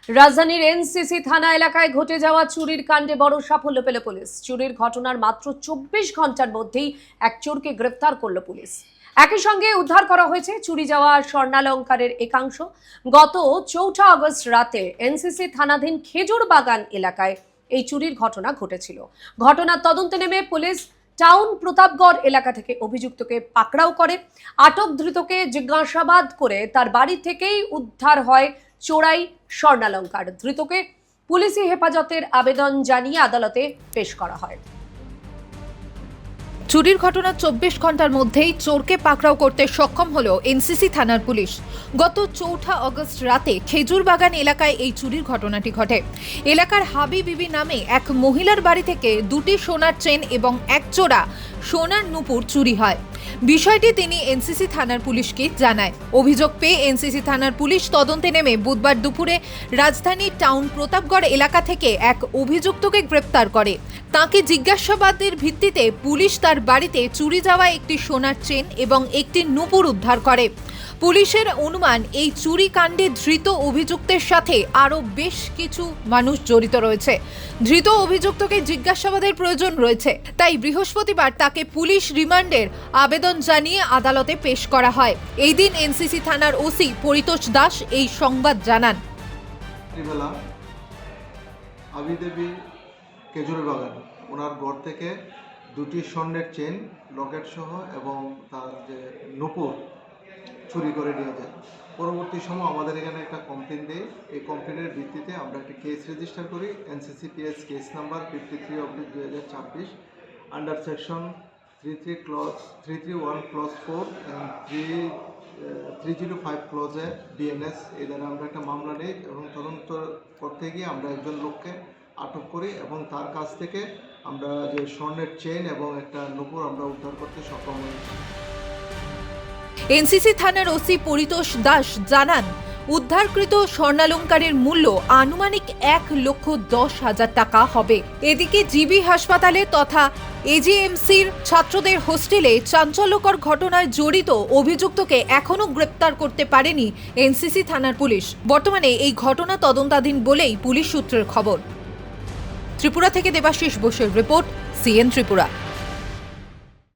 রাজধানীর এনসিসি থানা এলাকায় ঘটে যাওয়া চুরির কাণ্ডে বড় সাফল্য পেল পুলিশ। চুরির ঘটনার মাত্র 24 ঘন্টার মধ্যেই এক চোরকে গ্রেফতার করল পুলিশ। একই সঙ্গে উদ্ধার করা হয়েছে চুরি যাওয়া স্বর্ণালংকারের একাংশ। গত 4 আগস্ট রাতে এনসিসি থানাধীন খেজুর বাগান এলাকায় এই চুরির ঘটনা ঘটেছিল। ঘটনার তদন্তে নেমে পুলিশ টাউন প্রতাপগড় এলাকা থেকে অভিযুক্তকে পাকড়াও করে। আটক ধৃতকে জিজ্ঞাসাবাদ করে তার বাড়ি থেকেই উদ্ধার হয় চোরাই স্বর্ণালংকার। ধৃতকে পুলিশি হেফাজতের আবেদন জানিয়ে আদালতে পেশ করা হয়। চুরির ঘটনা 24 ঘন্টার মধ্যেই চোরকে পাকড়াও করতে সক্ষম হলো এনসিসি থানার পুলিশ। গত 4 আগস্ট রাতে খেজুর বাগান এলাকায় এই চুরির ঘটনাটি ঘটে। এলাকার হাবি বিবি নামে এক মহিলার বাড়ি থেকে 2টি সোনার চেন এবং এক জোড়া সোনার নূপুর চুরি হয়। বিষয়টি তিনি এনসিসি থানার পুলিশকে জানায়। অভিযোগ পেয়ে এনসিসি থানার পুলিশ তদন্তে নেমে বুধবার দুপুরে রাজধানীর টাউন প্রতাপগড় এলাকা থেকে এক অভিযুক্তকে গ্রেপ্তার করে। তাকে জিজ্ঞাসাবাদের ভিত্তিতে পুলিশ তার বাড়িতে চুরি যাওয়া একটি সোনার চেন এবং একটি নূপুর উদ্ধার করে। পুলিশের অনুমান এই চুরি কাণ্ডে ধৃত অভিযুক্তের সাথে আরও বেশ কিছু মানুষ জড়িত রয়েছে। ধৃত অভিযুক্তকে জিজ্ঞাসাবাদের প্রয়োজন রয়েছে, তাই বৃহস্পতিবার তাকে পুলিশ রিমান্ডের আবেদন জানিয়ে আদালতে পেশ করা হয়। এই দিন এনসিসি থানার ওসি পরিতোষ দাস এই সংবাদ জানান। আবিদেবী খেজুর বাগান ওনার ঘর থেকে 2টি স্বর্ণের চেন লকেট সহ এবং তার যে নূপুর চুরি করে নিয়ে যায়। পরবর্তী সময় আমাদের এখানে একটা কমপ্লেন দেয়। এই কমপ্লেনের ভিত্তিতে আমরা একটা কেস রেজিস্টার করি। NCCPS case number 53/2026 under section 331 clause 4 এবং 305 ক্লজে BNS এই দ্বারা আমরা একটা মামলা নিই এবং তদন্ত করতে গিয়ে আমরা একজন লোককে আটক করি এবং তার কাছ থেকে আমরা যে স্বর্ণের চেন এবং একটা নূপুর আমরা উদ্ধার করতে সক্ষম হয়েছি। এনসিসি থানার ওসি পরিতোষ দাস জানান, উদ্ধারকৃত স্বর্ণালংকারের মূল্য আনুমানিক 1,10,000 টাকা হবে। এদিকে জিবি হাসপাতালে তথা AGMCর ছাত্রদের হোস্টেলে চাঞ্চল্যকর ঘটনায় জড়িত অভিযুক্তকে এখনও গ্রেপ্তার করতে পারেনি এনসিসি থানার পুলিশ। বর্তমানে এই ঘটনা তদন্তাধীন বলেই পুলিশ সূত্রের খবর। ত্রিপুরা থেকে দেবাশিস বোসের রিপোর্ট, CN ত্রিপুরা।